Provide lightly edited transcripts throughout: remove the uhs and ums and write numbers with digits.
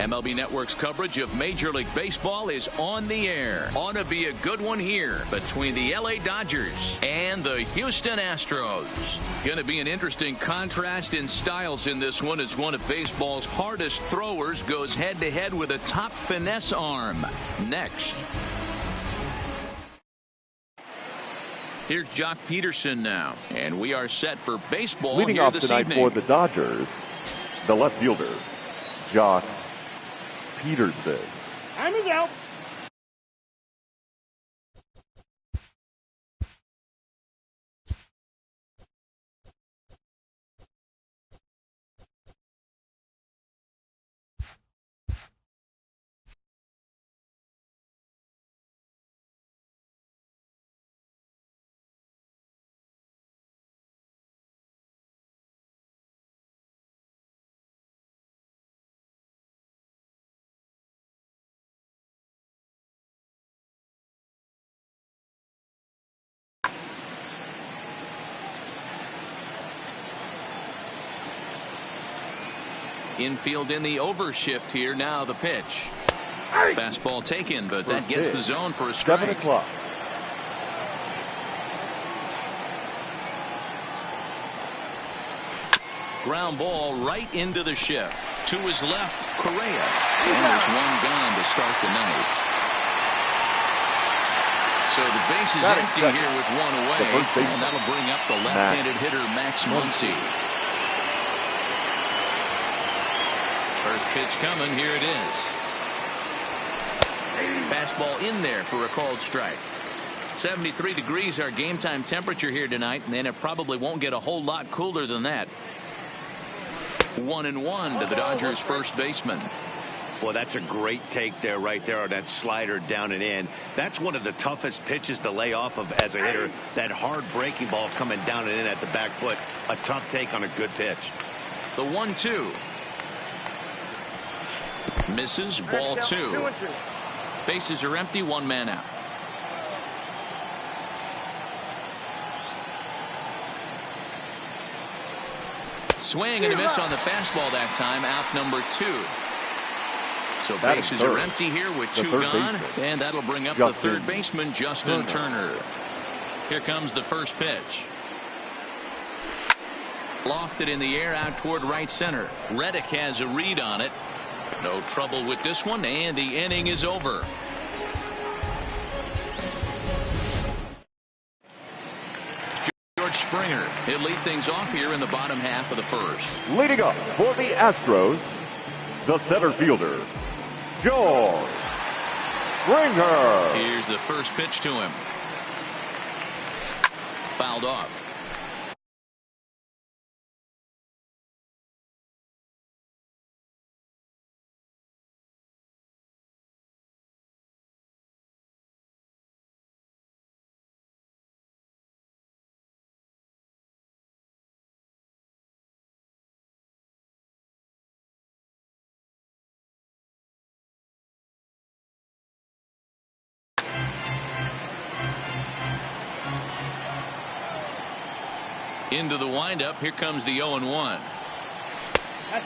MLB Network's coverage of Major League Baseball is on the air. Ought to be a good one here between the LA Dodgers and the Houston Astros. Going to be an interesting contrast in styles in this one as one of baseball's hardest throwers goes head-to-head with a top finesse arm. Next. Here's Jock Peterson now, and we are set for baseball leading here off this tonight evening. For the Dodgers, the left fielder, Jock Peterson. Time is out. Infield in the overshift here. Now the pitch. Fastball taken, but that gets the zone for a strike. 7 o'clock. Ground ball right into the shift. To his left, Correa. And there's one gone to start the night. So the base is empty here with one away. And that'll bring up the left-handed hitter, Max Muncy. First pitch coming. Here it is. Fastball in there for a called strike. 73 degrees our game time temperature here tonight, and it probably won't get a whole lot cooler than that. 1-1 to the Dodgers first baseman. Well, that's a great take there, right there on that slider down and in. That's one of the toughest pitches to lay off of as a hitter. That hard breaking ball coming down and in at the back foot. A tough take on a good pitch. The 1-2. Misses, ball 2. Bases are empty, one man out. Swing and a miss on the fastball that time. Out number 2. So bases are empty here with 2 gone. And that'll bring up the third baseman, Justin Turner. Here comes the first pitch. Lofted in the air out toward right center. Reddick has a read on it. No trouble with this one, and the inning is over. George Springer, he'll lead things off here in the bottom half of the first. Leading up for the Astros, the center fielder, George Springer. Here's the first pitch to him. Fouled off. Into the windup. Here comes the 0-1.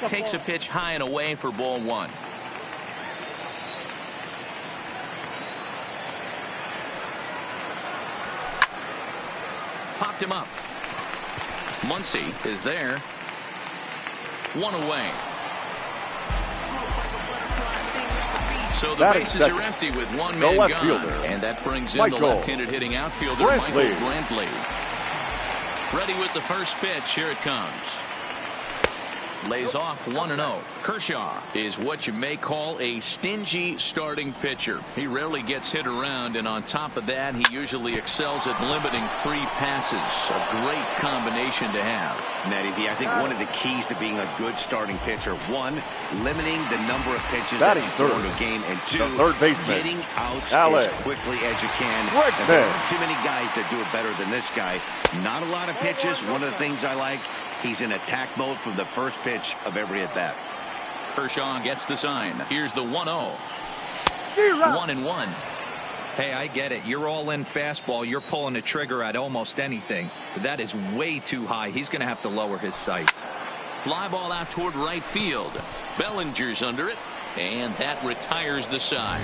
Takes a pitch high and away for ball 1. Popped him up. Muncy is there. 1 away. So the bases are empty with 1 man gone. Fielder. And that brings in the left-handed hitting outfielder, Michael Brantley. Ready with the first pitch. Here it comes. Lays off 1-0. Kershaw is what you may call a stingy starting pitcher. He rarely gets hit around, and on top of that, he usually excels at limiting free passes. A great combination to have. Matty V, I think one of the keys to being a good starting pitcher, 1, limiting the number of pitches that you throw in a game, and 2, getting outs as quickly as you can. There aren't too many guys that do it better than this guy. Not a lot of pitches. One of the things I like, he's in attack mode from the first pitch of every at-bat. Kershaw gets the sign. Here's the 1-0. 1-1. Hey, I get it. You're all in fastball. You're pulling the trigger at almost anything. That is way too high. He's going to have to lower his sights. Fly ball out toward right field. Bellinger's under it. And that retires the side.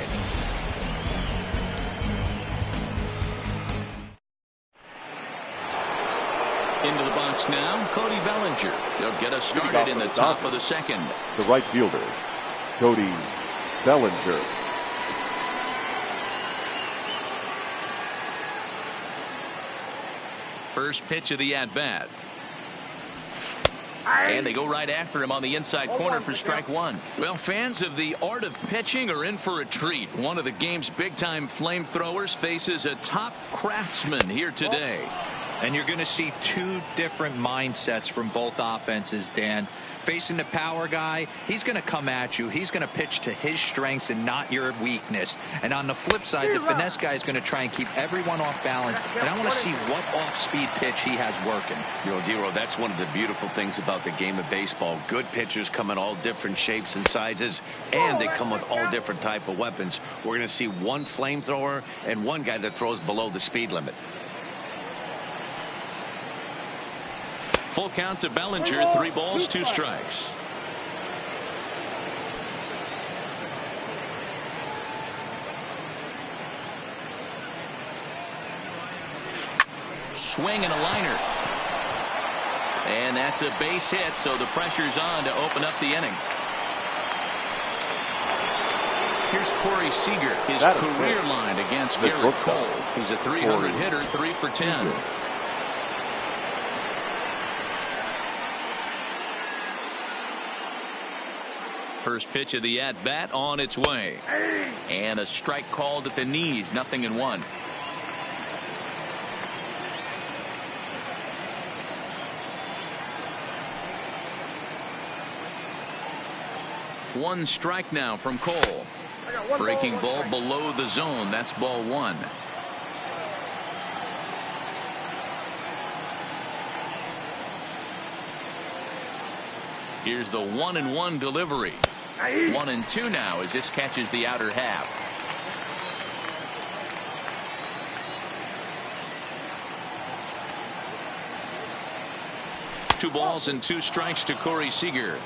Into the box now, Cody Bellinger. He'll get us started in the top of the second. The right fielder, Cody Bellinger. First pitch of the at-bat. And they go right after him on the inside corner for strike one. Well, fans of the art of pitching are in for a treat. One of the game's big-time flamethrowers faces a top craftsman here today. And you're going to see two different mindsets from both offenses, Dan. Facing the power guy, he's going to come at you. He's going to pitch to his strengths and not your weakness. And on the flip side, the finesse guy is going to try and keep everyone off balance. And I want to see what off-speed pitch he has working. Dero, that's one of the beautiful things about the game of baseball. Good pitchers come in all different shapes and sizes, and they come with all different type of weapons. We're going to see one flamethrower and one guy that throws below the speed limit. Full count to Bellinger, 3 balls, 2 strikes. Swing and a liner. And that's a base hit, so the pressure's on to open up the inning. Here's Corey Seager, his career line against Garrett Cole. He's a 300 hitter, 3 for 10. First pitch of the at-bat on its way. And a strike called at the knees, 0-1. One strike now from Cole. Breaking ball below the zone. That's ball 1. Here's the 1-1 delivery. 1-2 now as this catches the outer half. Two balls and 2 strikes to Corey Seager.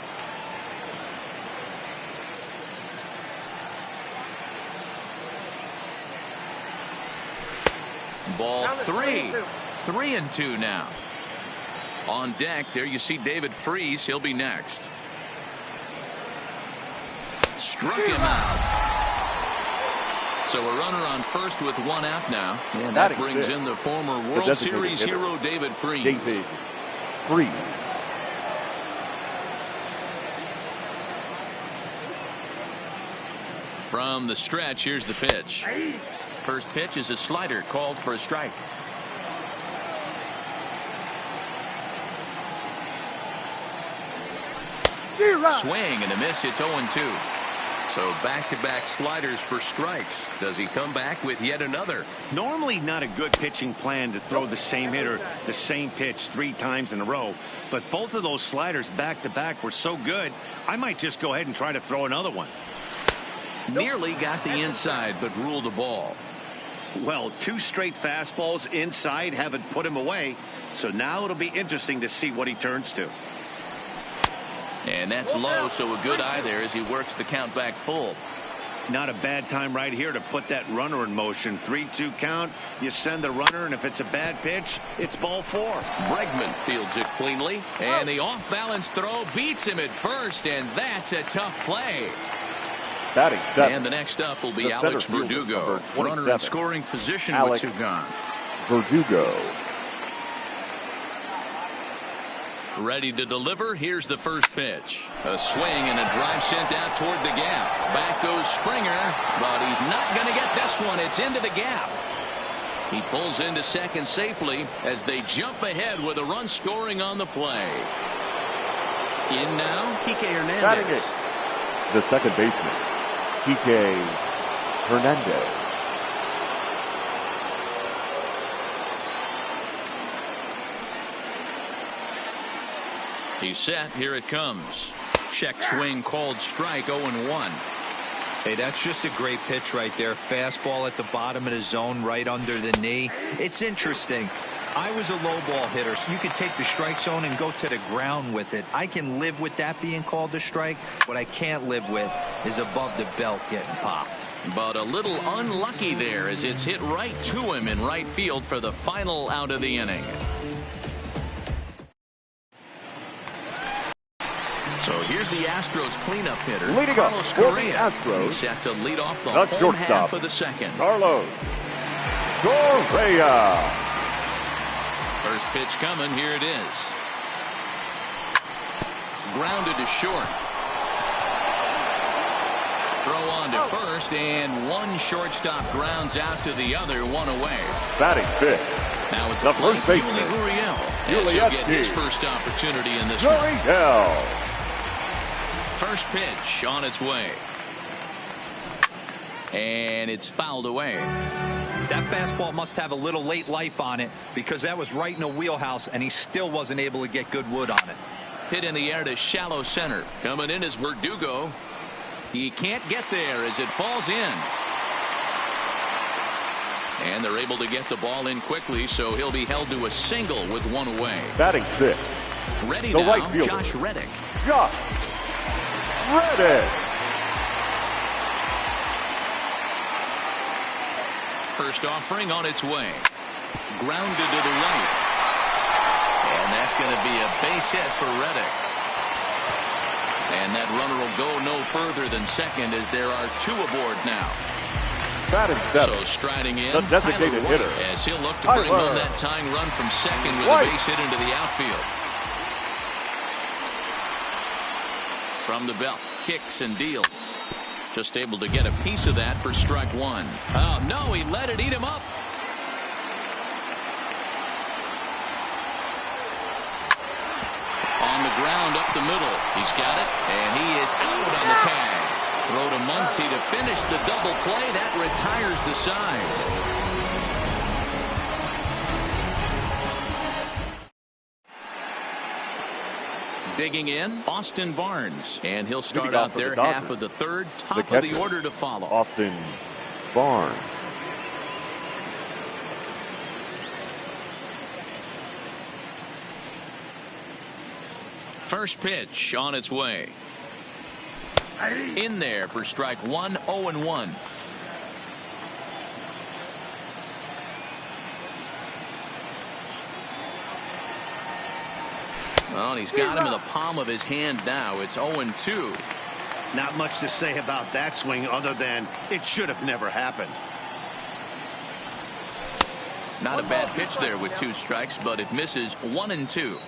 Ball 3. 3-2 now. On deck, there you see David Freese. He'll be next. Struck him out. So a runner on first with 1 out now. And that brings in the former World Series hero, David Freese. David Freese. From the stretch, here's the pitch. First pitch is a slider called for a strike. Swing and a miss. It's 0-2. So back-to-back sliders for strikes. Does he come back with yet another? Normally not a good pitching plan to throw the same hitter the same pitch 3 times in a row, but both of those sliders back-to-back were so good, I might just go ahead and try to throw another one. Nearly got the inside, but ruled a ball. Well, 2 straight fastballs inside haven't put him away, so now it'll be interesting to see what he turns to. And that's low, so a good eye there as he works the count back full. Not a bad time right here to put that runner in motion. 3-2 count. You send the runner, and if it's a bad pitch, it's ball 4. Bregman fields it cleanly, and the off-balance throw beats him at first, and that's a tough play. And the next up will be Alex Verdugo. Runner in scoring position with 2 gone. Verdugo. Ready to deliver. Here's the first pitch. A swing and a drive sent out toward the gap. Back goes Springer, but he's not going to get this one. It's into the gap. He pulls into second safely as they jump ahead with a run scoring on the play. In now, Kike Hernandez. The second baseman, Kike Hernandez. He's set. Here it comes. Check swing called strike. 0-1. Hey, that's just a great pitch right there. Fastball at the bottom of the zone, right under the knee. It's interesting. I was a low ball hitter, so you could take the strike zone and go to the ground with it. I can live with that being called a strike. What I can't live with is above the belt getting popped. But a little unlucky there as it's hit right to him in right field for the final out of the inning. So here's the Astros cleanup hitter, leading up for the Astros. He's set to lead off the home half of the second. Carlos Correa. First pitch coming. Here it is. Grounded to short. Throw on to first, and one shortstop grounds out to the other, one away. Batting fifth. Now with the first baseman, He'll get his first opportunity in this one. First pitch on its way. And it's fouled away. That fastball must have a little late life on it because that was right in the wheelhouse, and he still wasn't able to get good wood on it. Hit in the air to shallow center. Coming in is Verdugo. He can't get there as it falls in. And they're able to get the ball in quickly, so he'll be held to a single with one away. Batting sixth. Ready the now, right fielder, Josh Reddick. Josh Reddick. First offering on its way. Grounded to the right. And that's going to be a base hit for Reddick. And that runner will go no further than second as there are two aboard now. Batting seventh. So striding in, the designated hitter, as he'll look to bring home that tying run from second with a base hit into the outfield. From the belt, kicks and deals. Just able to get a piece of that for strike one. Oh, no, he let it eat him up. On the ground up the middle. He's got it, and he is out on the tag. Throw to Muncy to finish the double play. That retires the side. Digging in, Austin Barnes, and he'll start out their half of the third, top of the order to follow. Austin Barnes. First pitch on its way. In there for strike one, 0-1. Well, and he's got him in the palm of his hand now. It's 0-2. Not much to say about that swing other than it should have never happened. Not a bad pitch there with two strikes, but it misses 1-2.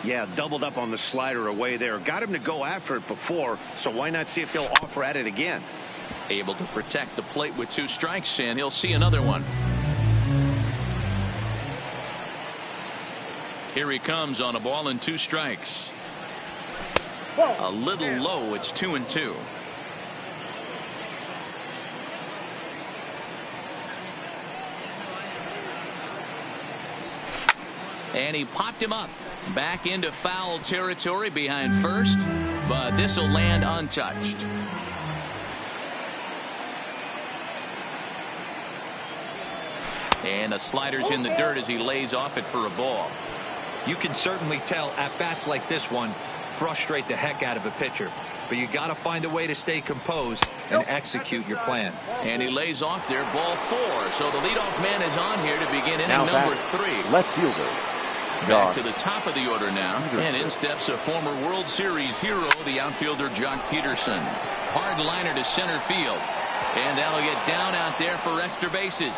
Yeah, doubled up on the slider away there. Got him to go after it before, so why not see if he'll offer at it again? Able to protect the plate with two strikes, and he'll see another one. Here he comes on a ball and two strikes. A little low. It's 2-2. And he popped him up. Back into foul territory behind first, but this will land untouched. And the slider's in the dirt as he lays off it for a ball. You can certainly tell at bats like this one frustrate the heck out of a pitcher, but you got to find a way to stay composed and execute your plan. And he lays off there, ball four. So the leadoff man is on here to begin inning number three. Left fielder. Back to the top of the order now, and in steps a former World Series hero, the outfielder Jock Peterson. Hard liner to center field, and that'll get down out there for extra bases.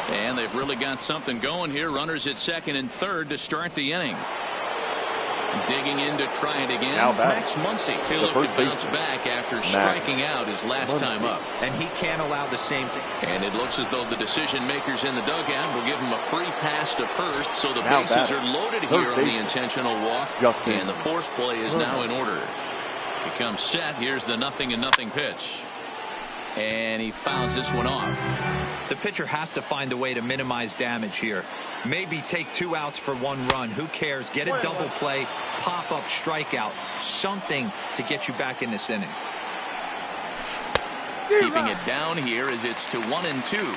And they've really got something going here. Runners at second and third to start the inning. Digging in to try it again. Max Muncy. He'll look to bounce back after striking out his last time up. And he can't allow the same thing. And it looks as though the decision makers in the dugout will give him a free pass to first. So the bases are loaded here on the intentional walk. And the force play is now in order. Becomes set. Here's the 0-0 pitch. And he fouls this one off. The pitcher has to find a way to minimize damage here. Maybe take 2 outs for 1 run. Who cares? Get a double play, pop up, strikeout, something to get you back in this inning. Keeping it down here as it's to 1-2.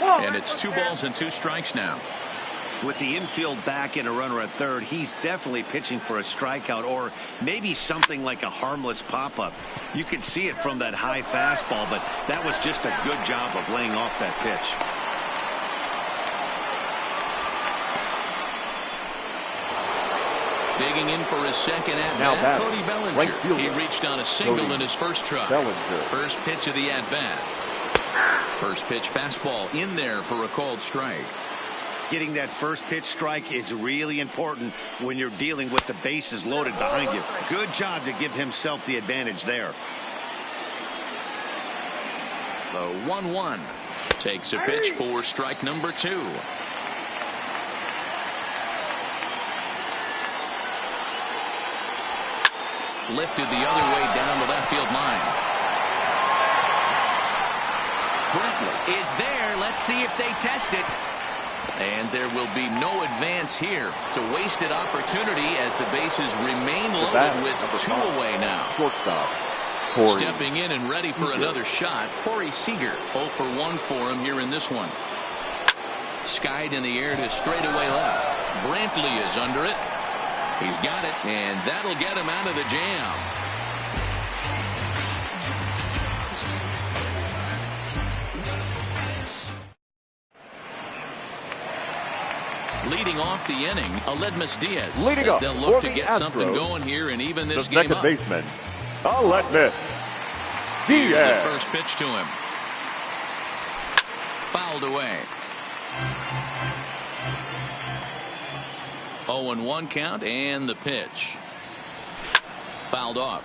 And it's 2 balls and 2 strikes now. With the infield back and a runner at third, he's definitely pitching for a strikeout or maybe something like a harmless pop-up. You could see it from that high fastball, but that was just a good job of laying off that pitch. Digging in for his second at-bat, Cody Bellinger. He reached on a single in his first try. First pitch of the at-bat. First pitch fastball in there for a called strike. Getting that first pitch strike is really important when you're dealing with the bases loaded behind you. Good job to give himself the advantage there. The 1-1 takes a pitch for strike number 2. Lifted the other way down the left field line. Brentley is there. Let's see if they test it. And there will be no advance here. It's a wasted opportunity as the bases remain loaded with 2 away now. Shortstop. Stepping in and ready for another shot, Corey Seager. 0 for 1 for him here in this one. Skied in the air to straightaway left. Brantley is under it. He's got it, and that'll get him out of the jam. Leading off the inning, Aledmus Diaz. Leading up, they'll look to get something going here and even this game up. The second baseman, Aledmus Diaz. Here's the first pitch to him. Fouled away. 0-1 count and the pitch. Fouled off.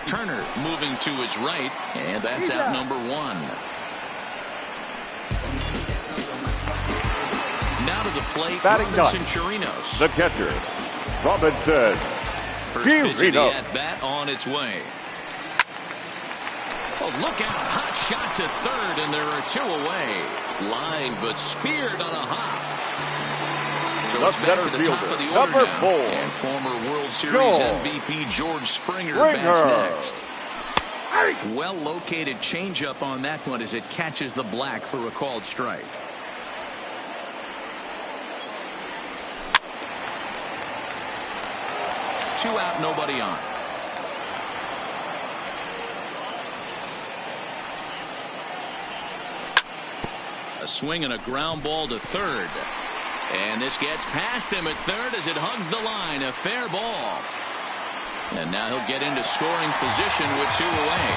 Turner moving to his right, and that's out number 1. Now to the plate, Robinson Chirinos. The catcher, Robinson First pitch of the at-bat on its way. Oh, look out. Hot shot to third, and there are 2 away. Line, but speared on a hop. So it's back to the top of the order number now. 4. And former World Series MVP George Springer bats next. Well-located changeup on that one as it catches the black for a called strike. Two out, nobody on. A swing and a ground ball to third. And this gets past him at third as it hugs the line. A fair ball. And now he'll get into scoring position with 2 away.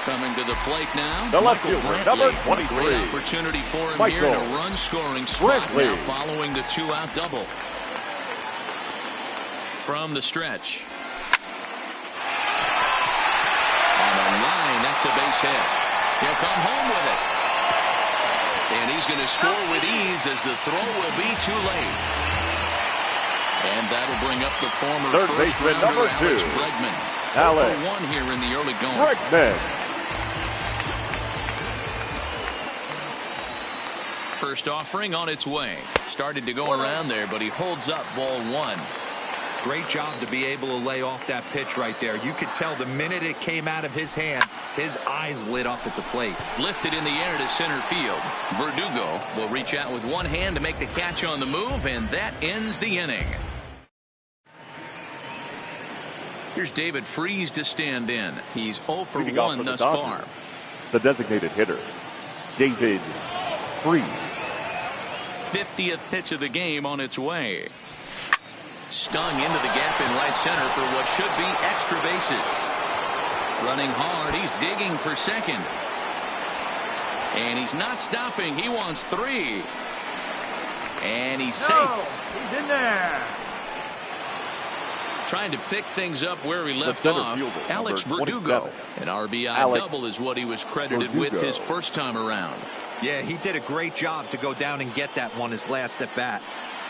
Coming to the plate now, the left fielder, number 23. Great opportunity for him here in a run-scoring spot now following the 2-out double. From the stretch. On the line, that's a base hit. He'll come home with it. And he's going to score with ease as the throw will be too late. And that'll bring up the former third first baseman, rounder, number 2. Alex Bregman. Alex 1 here in the early going. Bregman. First offering on its way. Started to go around there, but he holds up ball 1. Great job to be able to lay off that pitch right there. You could tell the minute it came out of his hand, his eyes lit up at the plate. Lifted in the air to center field. Verdugo will reach out with one hand to make the catch on the move, and that ends the inning. Here's David Freese to stand in. He's 0 for 1 thus far. The designated hitter, David Freese. 50th pitch of the game on its way. Stung into the gap in right center for what should be extra bases. Running hard, he's digging for second. And he's not stopping, he wants 3. And he's safe. He's in there. Trying to pick things up where he left off. Alex Verdugo. An RBI double is what he was credited with his first time around. Yeah, he did a great job to go down and get that one his last at bat.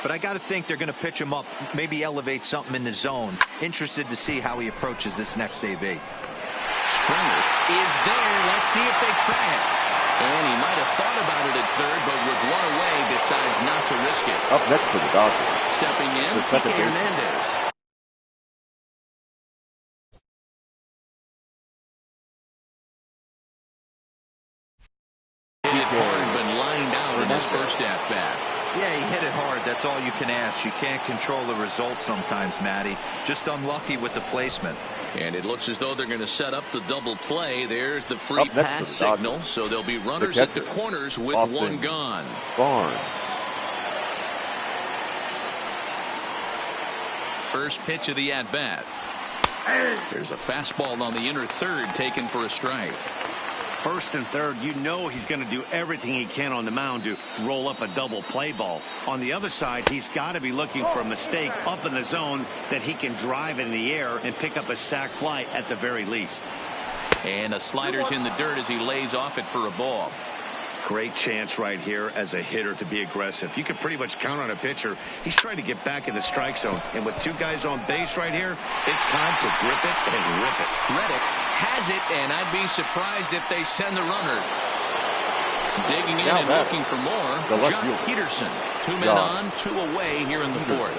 But I got to think they're going to pitch him up, maybe elevate something in the zone. Interested to see how he approaches this next AB. Springer is there. Let's see if they try it. And he might have thought about it at third, but with one away, decides not to risk it. Up next for the Dodgers. Stepping in, Kike Hernandez. Hit it hard, but lined out in his first at-bat. Yeah, he hit it hard. That's all you can ask. You can't control the results sometimes, Matty. Just unlucky with the placement. And it looks as though they're going to set up the double play. There's the free pass signal. So there'll be runners at the corners with one gone. Barnes. First pitch of the at-bat. There's a fastball on the inner third taken for a strike. First and third, you know he's going to do everything he can on the mound to roll up a double play ball. On the other side, he's got to be looking for a mistake up in the zone that he can drive in the air and pick up a sac fly at the very least. And a slider's in the dirt as he lays off it for a ball. Great chance right here as a hitter to be aggressive. You can pretty much count on a pitcher. He's trying to get back in the strike zone. And with two guys on base right here, it's time to grip it and rip it. Reddick has it, and I'd be surprised if they send the runner. Digging in and looking for more. Jock Peterson. 2 men on, 2 away here in the fourth.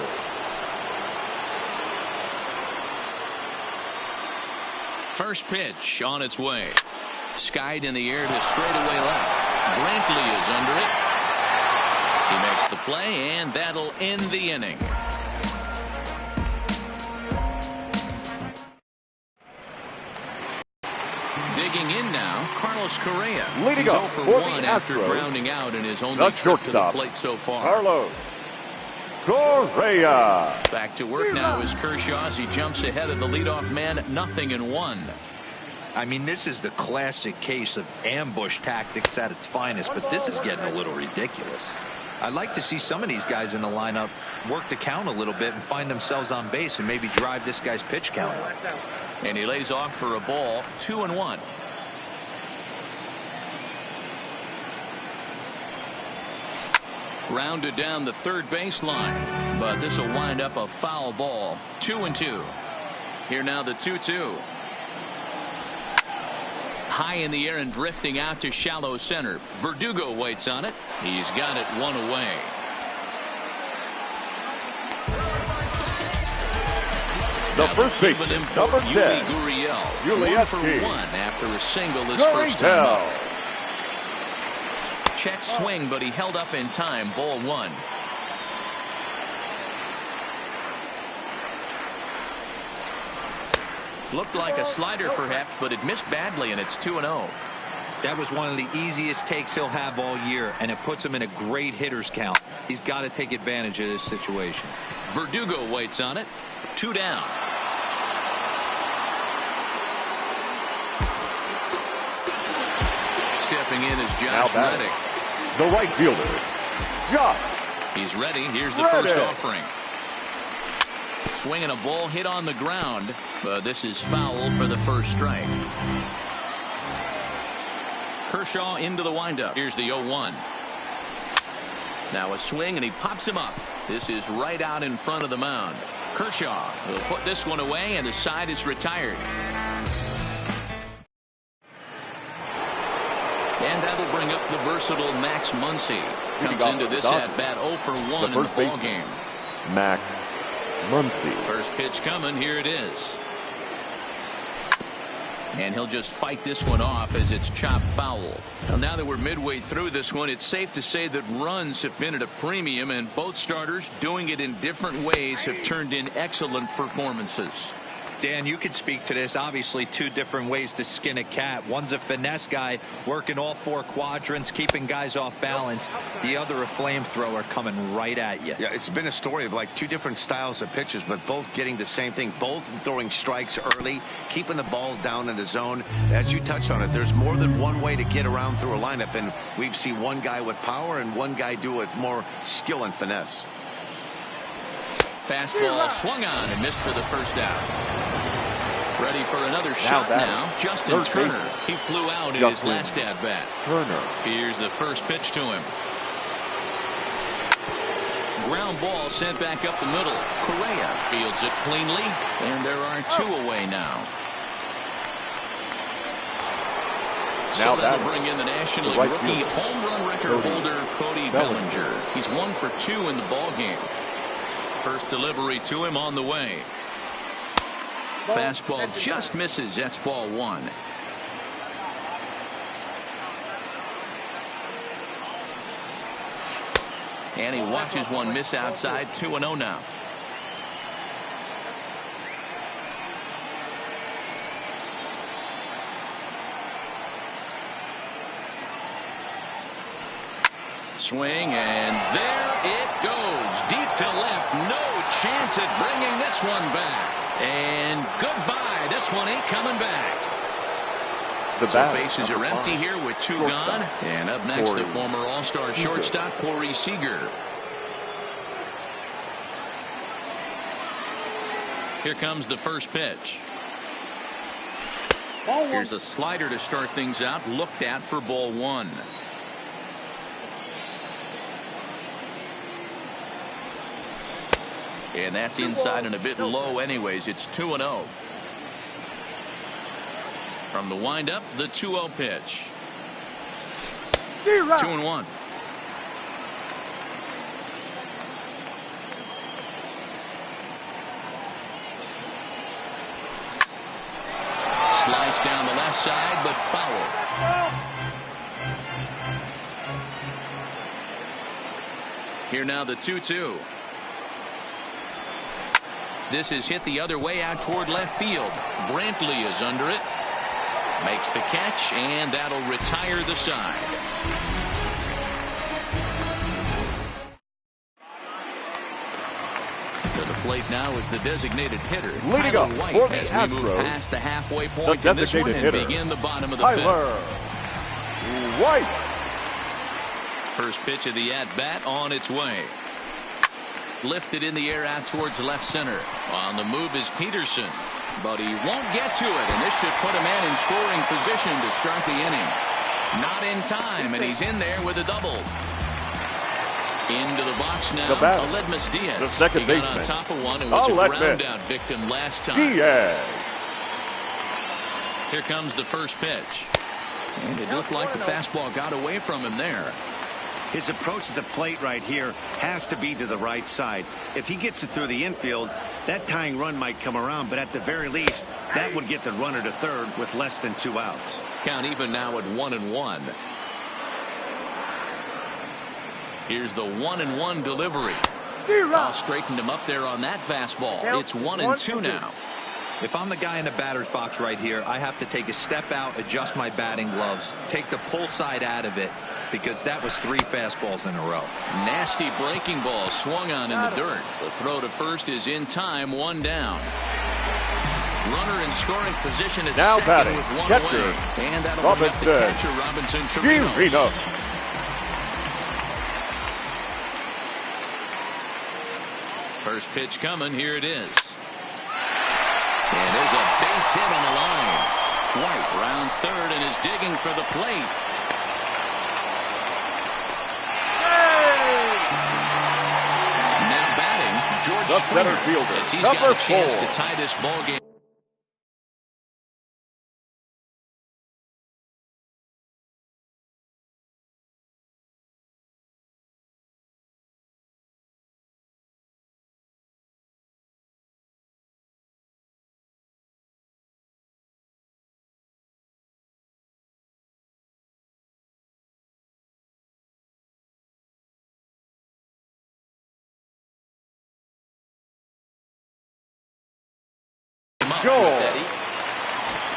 First pitch on its way. Skied in the air to straightaway left. Brantley is under it. He makes the play, and that'll end the inning. Digging in now, Carlos Correa. Leading He's up 0 for for 1 the after Astros. grounding out in his only trip to the plate so far. Carlos Correa. Back to work now is Kershaw as he jumps ahead of the leadoff man, 0-1. I mean, this is the classic case of ambush tactics at its finest, but this is getting a little ridiculous. I'd like to see some of these guys in the lineup work the count a little bit and find themselves on base and maybe drive this guy's pitch count. And he lays off for a ball, 2-1. Grounded down the third baseline, but this will wind up a foul ball, 2-2. Here now the 2-2. High in the air and drifting out to shallow center. Verdugo waits on it. He's got it 1 away. The first baseman, number 10, Gurriel, 1 for 1 after a single this first time up. Check swing, but he held up in time. Ball 1. Looked like a slider perhaps, but it missed badly, and it's 2-0. That was one of the easiest takes he'll have all year, and it puts him in a great hitter's count. He's got to take advantage of this situation. Verdugo waits on it. 2 down. Stepping in is Josh Reddick. The right fielder, Josh. He's ready. Here's the first offering. Swinging a ball hit on the ground, but this is foul for the first strike. Kershaw into the windup. Here's the 0-1. Now a swing, and he pops him up. This is right out in front of the mound. Kershaw will put this one away, and the side is retired. And that'll bring up the versatile Max Muncy. Comes into this at-bat 0 for 1 in the ball game. Max Muncy. First pitch coming. Here it is. And he'll just fight this one off as it's chopped foul. Well, now that we're midway through this one, it's safe to say that runs have been at a premium, and both starters, doing it in different ways, have turned in excellent performances. Dan, you could speak to this. Obviously, 2 different ways to skin a cat. One's a finesse guy working all 4 quadrants, keeping guys off balance. The other a flamethrower coming right at you. Yeah, it's been a story of like 2 different styles of pitches, but both getting the same thing. Both throwing strikes early, keeping the ball down in the zone. As you touched on it, there's more than one way to get around through a lineup, and we've seen one guy with power and one guy do it with more skill and finesse. Fastball swung on and missed for the first out. Ready for another shot now. Justin Turner. He flew out in his last at-bat. Turner. Here's the first pitch to him. Ground ball sent back up the middle. Correa fields it cleanly, and there are 2 away now. So that'll bring in the National League rookie home run record holder Cody Bellinger. He's 1 for 2 in the ball game. First delivery to him on the way. Fastball just misses. That's ball 1. And he watches one miss outside. 2-0 now. Swing, and there it goes. Deep to left. No chance at bringing this one back. And goodbye. This one ain't coming back. So bases are empty here with 2 gone. And up next, the former All-Star shortstop, Corey Seager. Here comes the first pitch. Here's a slider to start things out. Looked at for ball 1. And that's inside and a bit low anyways. It's 2-0. From the windup, the 2-0 pitch. 2-1. Slides down the left side, but foul. Here now the 2-2. This is hit the other way out toward left field. Brantley is under it. Makes the catch, and that'll retire the side. To the plate now is the designated hitter. Leading Tyler up White for the as we move Astros, past the halfway point the in this one and hitter, begin the bottom of the Tyler fifth. White. First pitch of the at-bat on its way. Lifted in the air out towards left center. On the move is Peterson, but he won't get to it, and this should put a man in scoring position to start the inning. Not in time, and he's in there with a double. Into the box now, Aledmus Diaz. The second baseman. Got on top of one and was a ground-out victim last time. Diaz. Here comes the first pitch. And it looked like the fastball got away from him there. His approach to the plate right here has to be to the right side. If he gets it through the infield, that tying run might come around, but at the very least, that would get the runner to third with less than 2 outs. Count even now at 1-1. Here's the 1-1 delivery. Straightened him up there on that fastball. It's 1-2 now. If I'm the guy in the batter's box right here, I have to take a step out, adjust my batting gloves, take the pull side out of it, because that was 3 fastballs in a row. Nasty breaking ball swung on in the dirt. The throw to first is in time, 1 down. Runner in scoring position at now second batting, with 1 catcher, away. And that'll bring up the catcher, Robinson Chirinos. First pitch coming. Here it is. And there's a base hit on the line. White rounds third and is digging for the plate. George Springer, as he's got a chance to tie this ball game.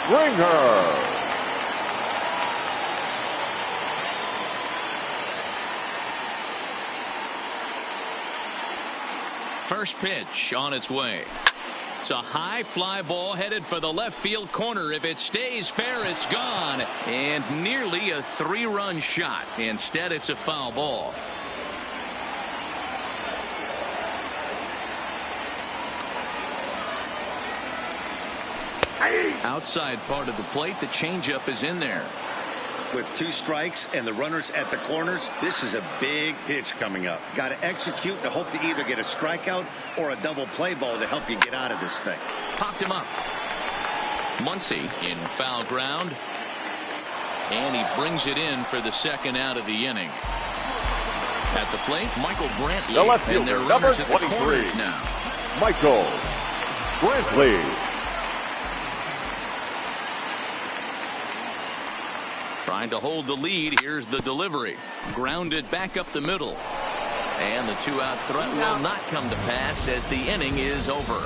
Springer. First pitch on its way. It's a high fly ball headed for the left field corner. If it stays fair, it's gone. And nearly a 3-run shot. Instead, it's a foul ball. Outside part of the plate, the changeup is in there. With 2 strikes and the runners at the corners, this is a big pitch coming up. Got to execute to hope to either get a strikeout or a double play ball to help you get out of this thing. Popped him up. Muncy in foul ground. And he brings it in for the second out of the inning. At the plate, Michael Brantley. The left and their fielder, number runners at the 23. corners now. Michael Brantley. Trying to hold the lead. Here's the delivery. Grounded back up the middle. And the 2-out threat will not come to pass as the inning is over.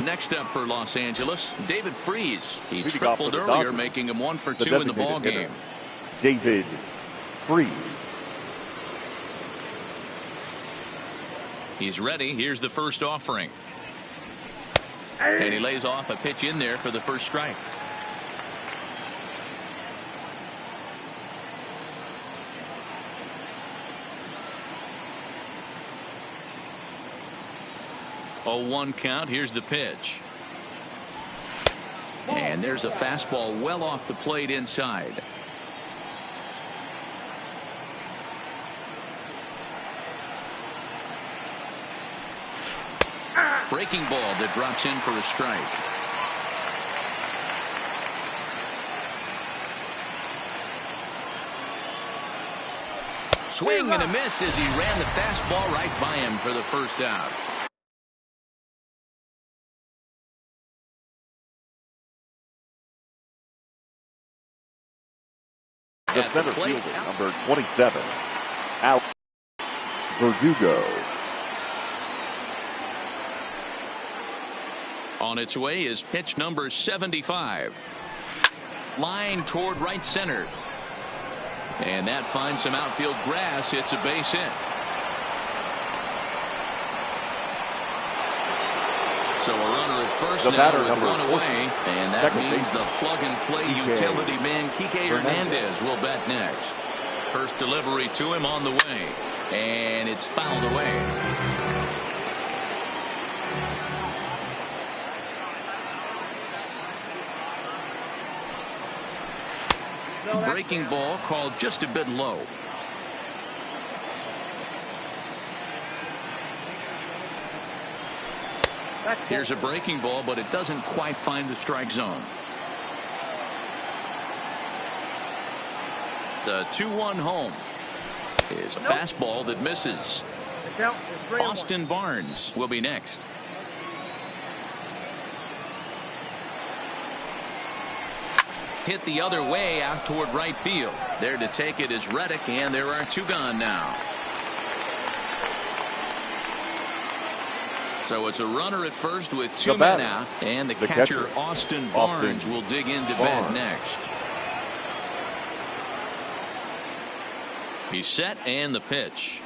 Next up for Los Angeles, David Freese. He tripled earlier, making him 1 for 2 in the ball game. David Freese. He's ready. Here's the first offering. And he lays off a pitch in there for the first strike. A 1 count. Here's the pitch. And there's a fastball well off the plate inside. Breaking ball that drops in for a strike. Swing and a miss as he ran the fastball right by him for the first out. The center fielder, number 27, Alex Verdugo. On its way is pitch number 75. Line toward right center. And that finds some outfield grass. It's a base hit. So a runner at first now with 1 away. And that means the plug-and-play utility man Kike Hernandez will bat next. First delivery to him on the way. And it's fouled away. Breaking ball called just a bit low. Here's a breaking ball, but it doesn't quite find the strike zone. The 2-1 home is a fastball that misses. Austin Barnes will be next. Hit the other way out toward right field. There to take it is Reddick, and there are 2 gone now. So it's a runner at first with 2 men out, and the catcher Austin Barnes will dig into bat next. He's set, and the pitch.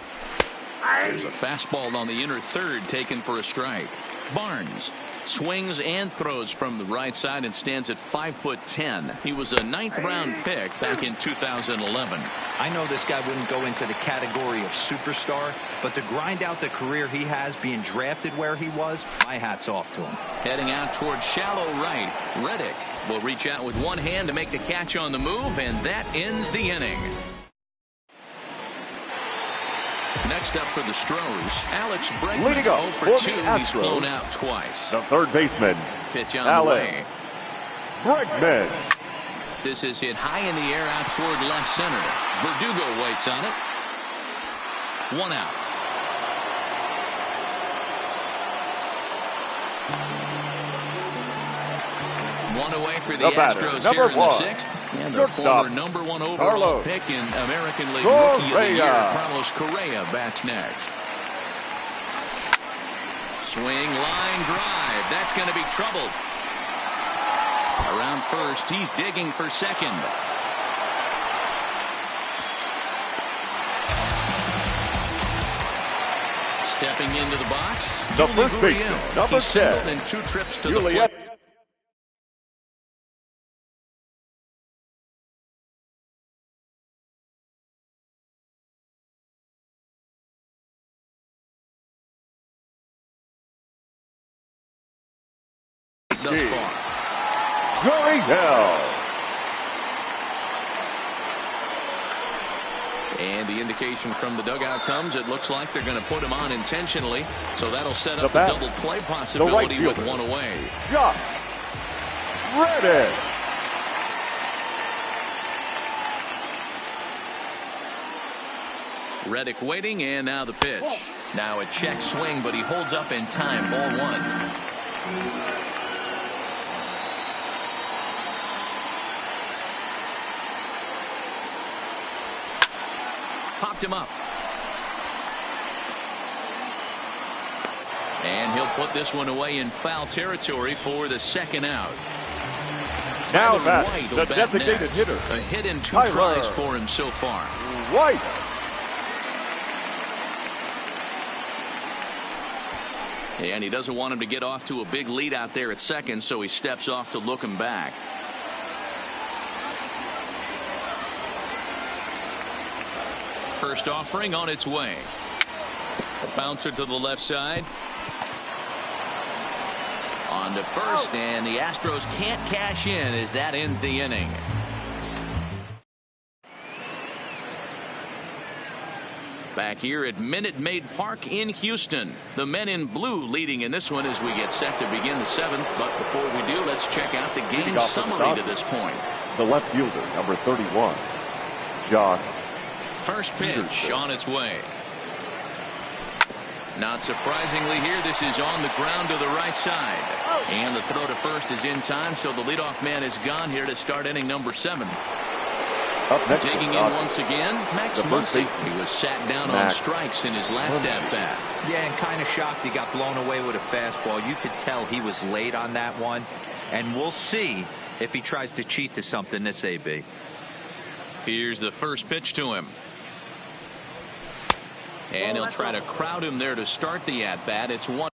There's a fastball on the inner third taken for a strike. Barnes swings and throws from the right side and stands at 5'10". He was a 9th round pick back in 2011. I know this guy wouldn't go into the category of superstar, but to grind out the career he has being drafted where he was, my hat's off to him. Heading out towards shallow right, Reddick will reach out with 1 hand to make the catch on the move, and that ends the inning. Next up for the Stros, Alex Bregman. 0 for 2. He's flown out twice. The third baseman, pitch on the way. Bregman. This is hit high in the air out toward left center. Verdugo waits on it. 1 out. One away for the Astros here in the 6th. And the former #1 overall pick in American League Rookie of the Year, Carlos Correa, bats next. Swing, line drive. That's going to be trouble. Around first, he's digging for second. Stepping into the box, the first baseman, number 10, in 2 trips to the plate. Thus far. And the indication from the dugout comes, it looks like they're going to put him on intentionally. So that'll set up a double play possibility with one away. Josh Reddick. Reddick waiting, and now the pitch. Now a check swing, but he holds up in time. Ball one. Popped him up. And he'll put this one away in foul territory for the second out. Now that's the designated hitter. A hit and 2 tries for him so far. White. And he doesn't want him to get off to a big lead out there at second, so he steps off to look him back. First offering on its way. A bouncer to the left side. On to first, and the Astros can't cash in as that ends the inning. Back here at Minute Maid Park in Houston. The men in blue leading in this one as we get set to begin the 7th. But before we do, let's check out the game summary to this point. The left fielder, number 31, Josh. First pitch on its way. Not surprisingly here, this is on the ground to the right side. And the throw to first is in time, so the leadoff man is gone here to start inning number 7. Up next, digging in once again, Max Muncy. He was sat down on strikes in his last at-bat. Yeah, and kind of shocked he got blown away with a fastball. You could tell he was late on that one. And we'll see if he tries to cheat to something this AB. Here's the first pitch to him. And he'll try to crowd him there to start the at-bat. It's 1.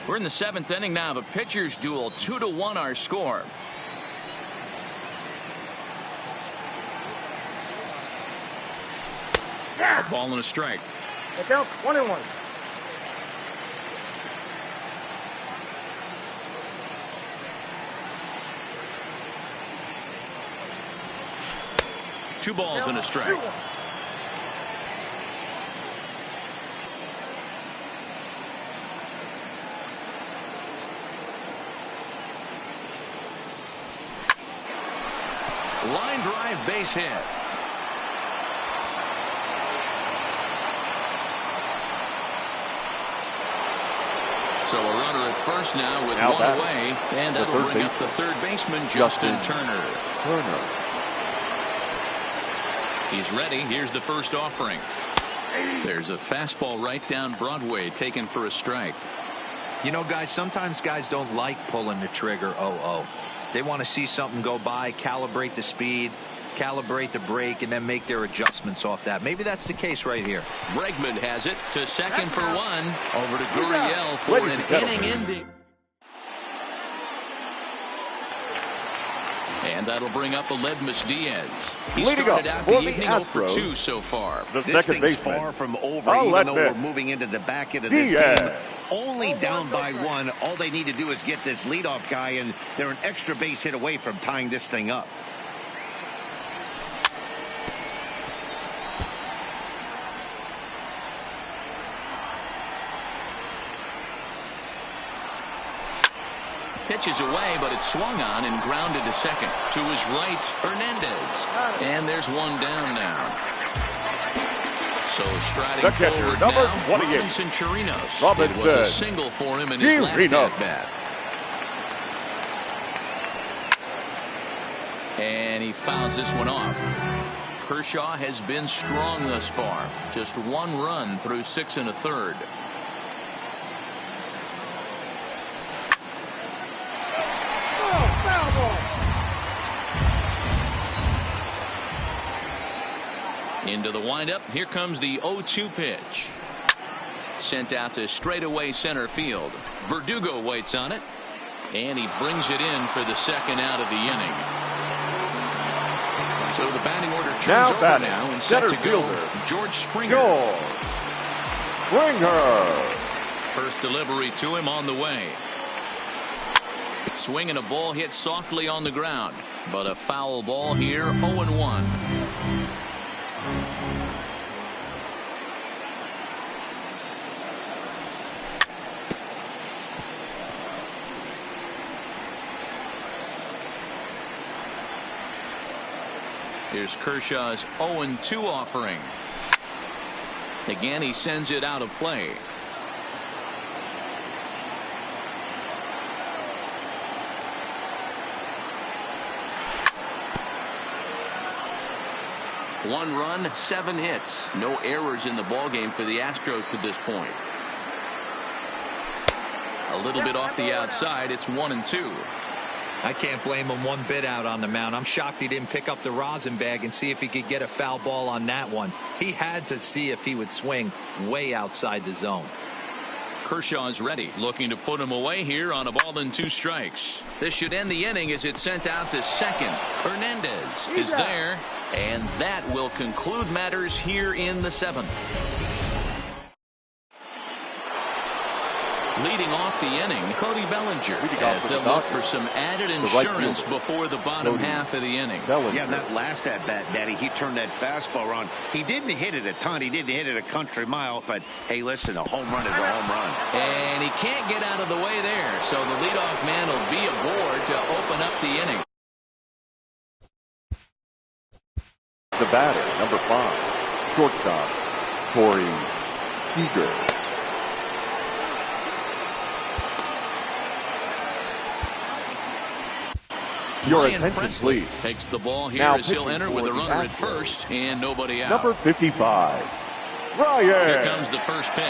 We're in the 7th inning now. The pitchers duel, 2-1 our score. A ball and a strike. Look out, 1-1. Two balls and a strike. Line drive, base hit. So a runner at first now with one away, and that'll bring up the third baseman, Justin Turner. He's ready. Here's the first offering. There's a fastball right down Broadway, taken for a strike. You know, guys, sometimes guys don't like pulling the trigger 0-0. They want to see something go by, calibrate the speed, calibrate the brake, and then make their adjustments off that. Maybe that's the case right here. Bregman has it to second for one. Over to Gurriel for an inning ending. And that'll bring up Aledmus Diaz. He started out the evening 0 for 2 so far. This thing's far from over, even though we're moving into the back end of this game. Only down by 1. All they need to do is get this leadoff guy, and they're an extra base hit away from tying this thing up. Pitches away, but it's swung on and grounded to second. To his right, Hernandez. And there's one down now. So striding forward number now, 28. Robinson Chirinos. It was a single for him in his last at-bat. And he fouls this one off. Kershaw has been strong thus far. Just 1 run through 6 1/3. Into the windup. Here comes the 0-2 pitch. Sent out to straightaway center field. Verdugo waits on it, and he brings it in for the second out of the inning. So the batting order turns over now and set to go. George Springer. First delivery to him on the way. Swinging a ball hit softly on the ground, but a foul ball here. 0-1. Here's Kershaw's 0-2 offering. Again, he sends it out of play. One run, 7 hits. No errors in the ballgame for the Astros to this point. A little bit off the outside. It's 1-2. I can't blame him one bit out on the mound. I'm shocked he didn't pick up the rosin bag and see if he could get a foul ball on that one. He had to see if he would swing way outside the zone. Kershaw's ready, looking to put him away here on a ball and 2 strikes. This should end the inning as it's sent out to second. Hernandez is there, and that will conclude matters here in the 7th. Leading off the inning, Cody Bellinger has to look for some added insurance before the bottom half of the inning. Yeah, that last at-bat, Daddy, he turned that fastball around. He didn't hit it a ton. He didn't hit it a country mile. But, hey, listen, a home run is a home run. And he can't get out of the way there. So the leadoff man will be aboard to open up the inning. The batter, number 5, shortstop, Corey Seager. Your attention, please. Takes the ball here as he'll enter with a runner at first and nobody out. Number 55, Ryan. Here comes the first pitch.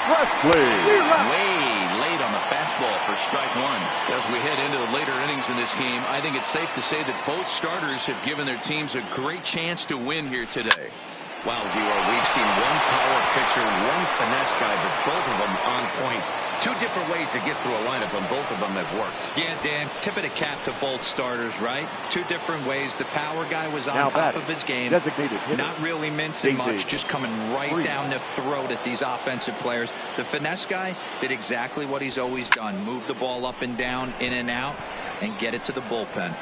Wesley. Way late on the fastball for strike 1. As we head into the later innings in this game, I think it's safe to say that both starters have given their teams a great chance to win here today. Wow, D-Roy, we've seen one power pitcher, one finesse guy, but both of them on point. 2 different ways to get through a lineup, and both of them have worked. Yeah, Dan, tip of the cap to both starters, right? 2 different ways. The power guy was on top of his game. Not really mincing much, just coming right down the throat at these offensive players. The finesse guy did exactly what he's always done. Move the ball up and down, in and out, and get it to the bullpen.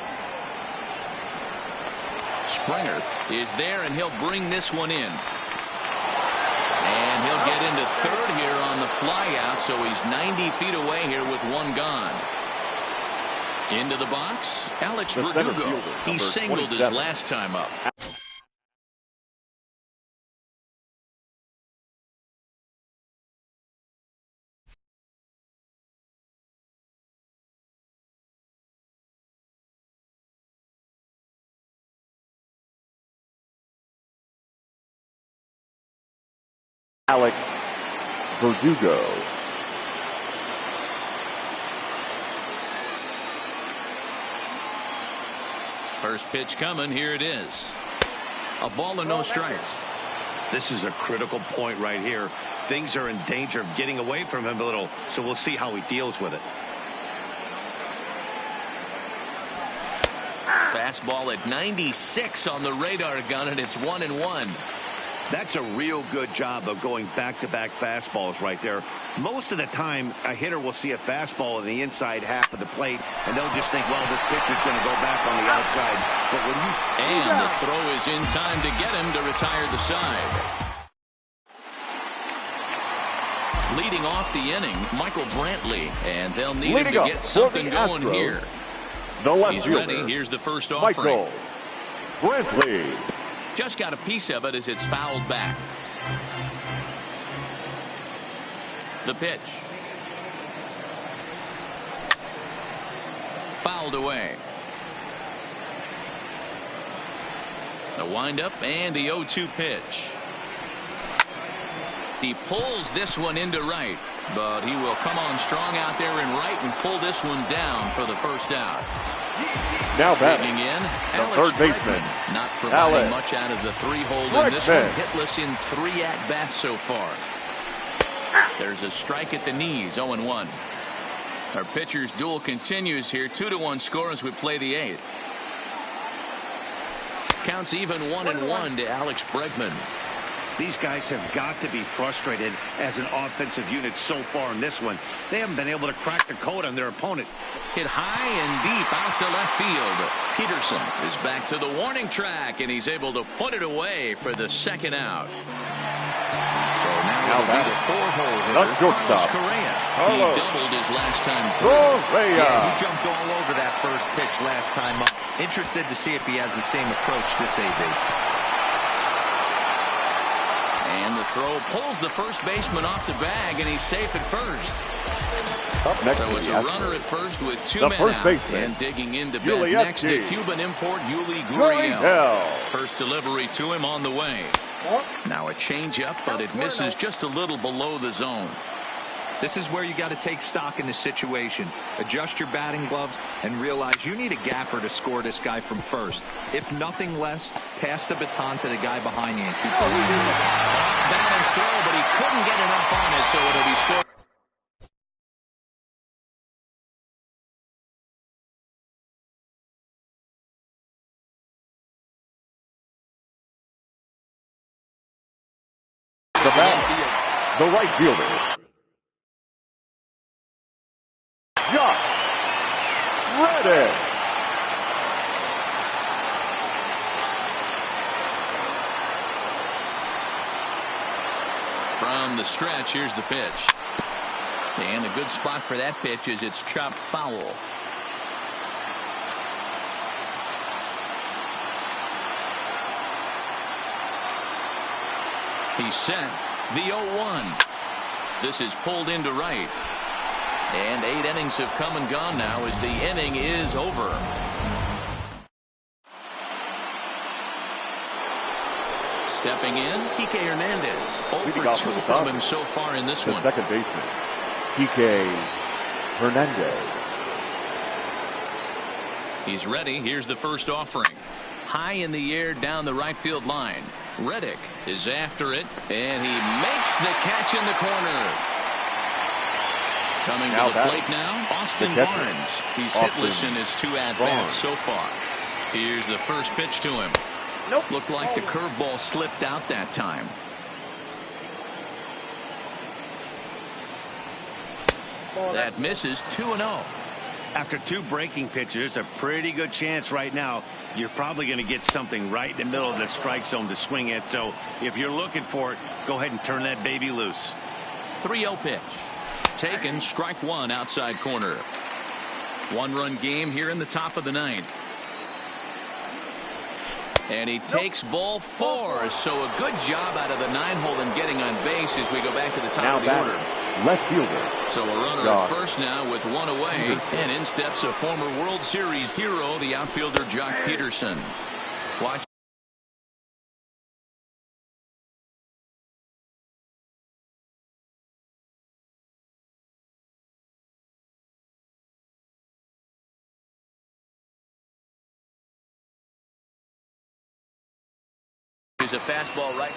Springer is there, and he'll bring this one in. And he'll get into third here on the flyout, so he's 90 feet away here with 1 gone. Into the box, Alex Verdugo. He singled his last time up. Alex Verdugo. First pitch coming. Here it is. A ball and no strikes. This is a critical point right here. Things are in danger of getting away from him a little, so we'll see how he deals with it. Fastball at 96 on the radar gun, and it's 1-1. That's a real good job of going back-to-back fastballs right there. Most of the time, a hitter will see a fastball in the inside half of the plate, and they'll just think, well, this pitcher's going to go back on the outside. But when you... And the throw is in time to get him to retire the side. Leading off the inning, Michael Brantley, and they'll need him to get something going here. He's ready. Here's the first offering. Michael Brantley. Just got a piece of it as it's fouled back. The pitch. Fouled away. The windup and the 0-2 pitch. He pulls this one into right, but he will come on strong out there in right and pull this one down for the first out. Now batting in, the third baseman. Not providing much out of the 3-hole in this one. Hitless in 3 at-bats so far. There's a strike at the knees. 0-1. Our pitcher's duel continues here. 2-1 score as we play the 8th. Counts even 1-1 to Alex Bregman. These guys have got to be frustrated as an offensive unit so far in this one. They haven't been able to crack the code on their opponent. Hit high and deep out to left field. Peterson is back to the warning track, and he's able to put it away for the second out. So now it'll be the 4-hole hitter, Carlos Correa. He doubled his last time through. Yeah, he jumped all over that first pitch last time up. Interested to see if he has the same approach this AB. And the throw pulls the first baseman off the bag, and he's safe at first. Up next, so it's a runner at first with 2 men out. And digging into bed next, the Cuban import Yuli Gurriel. First delivery to him on the way. Now a changeup, but it misses just a little below the zone. This is where you got to take stock in the situation. Adjust your batting gloves and realize you need a gapper to score this guy from first. If nothing less, pass the baton to the guy behind you. Balance throw, but he couldn't get enough on it, so it'll be scored. The right fielder, Josh Reddick. From the stretch, here's the pitch. And a good spot for that pitch is it's chopped foul. He's set. The 0-1. This is pulled into right. And 8 innings have come and gone now as the inning is over. Stepping in, Kike Hernandez. 0 for 2 from him so far in this one. Second baseman, Kike Hernandez. He's ready. Here's the first offering. High in the air down the right field line. Reddick is after it, and he makes the catch in the corner. Coming to the plate now, Austin Barnes. He's hitless in his 2 at-bats so far. Here's the first pitch to him. Looked like the curveball slipped out that time. That misses. 2-0. After 2 breaking pitches, a pretty good chance right now. You're probably going to get something right in the middle of the strike zone to swing at. So if you're looking for it, go ahead and turn that baby loose. 3-0 pitch. Taken, strike 1 outside corner. 1-run game here in the top of the 9th. And he takes ball 4. So a good job out of the 9-hole and getting on base as we go back to the top of the order. Left fielder. So a runner at first now with 1 away. And in steps a former World Series hero, the outfielder Jock Peterson. Watch. Is a fastball right.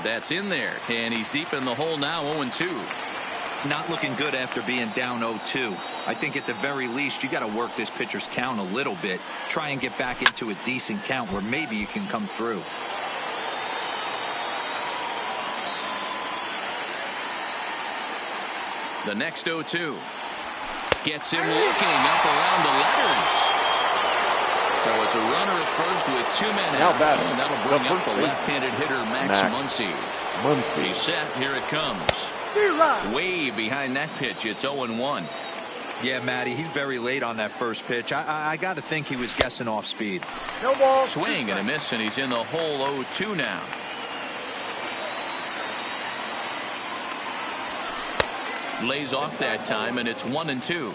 That's in there, and he's deep in the hole now. 0-2. Not looking good after being down 0-2. I think at the very least you got to work this pitcher's count a little bit. Try and get back into a decent count where maybe you can come through. The next 0-2 gets him looking up around the letters. So it's a runner at first with 2 men out, and that'll bring up the left-handed hitter Max Muncy. He's set. Here it comes. Way behind that pitch. It's 0-1. Yeah, Matty, he's very late on that first pitch. I got to think he was guessing off speed. No ball. Swing and a miss, and he's in the hole. 0-2 now. Lays off that time, and it's 1-2.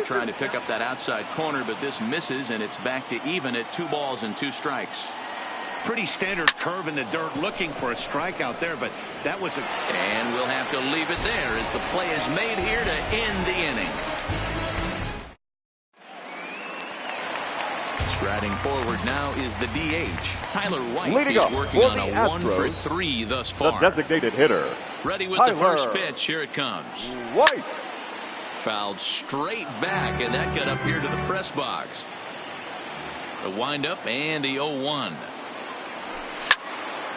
Trying to pick up that outside corner, but this misses, and it's back to even at 2 balls and 2 strikes. Pretty standard curve in the dirt, looking for a strikeout there, but that was a... And we'll have to leave it there as the play is made here to end the inning. Striding forward now is the DH. Tyler White Leading is up working on a Astros, 1-for-3 thus far. The designated hitter. Ready with Tyler the first pitch. Here it comes. White. Fouled straight back, and that got up here to the press box. The windup and the 0-1.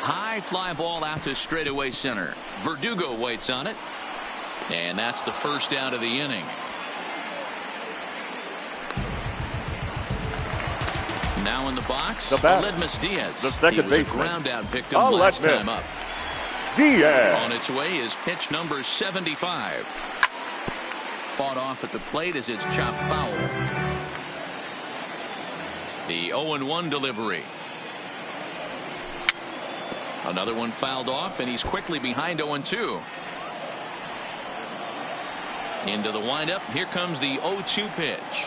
High fly ball out to straightaway center. Verdugo waits on it. And that's the first out of the inning. Now in the box, Aledmus Diaz. The second baseman. Ground out picked up last time up. Diaz. On its way is pitch number 75. Fought off at the plate as it's chopped foul. The 0-1 delivery. Another one fouled off, and he's quickly behind 0-2. Into the windup. Here comes the 0-2 pitch.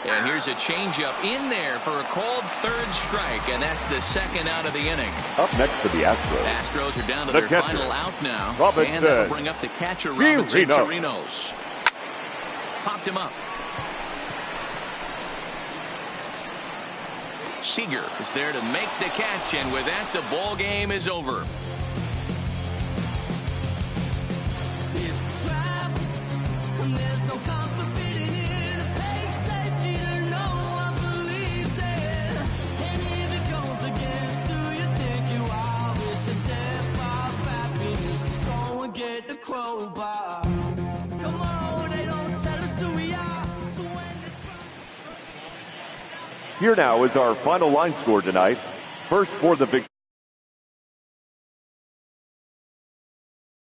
And here's a changeup in there for a called third strike, and that's the second out of the inning. Up next for the Astros. Astros are down to their catcher, final out now. Robinson. And that'll bring up the catcher, Robinson Chirinos. Popped him up. Seager is there to make the catch, and with that, the ball game is over. Here now is our final line score tonight. First for the big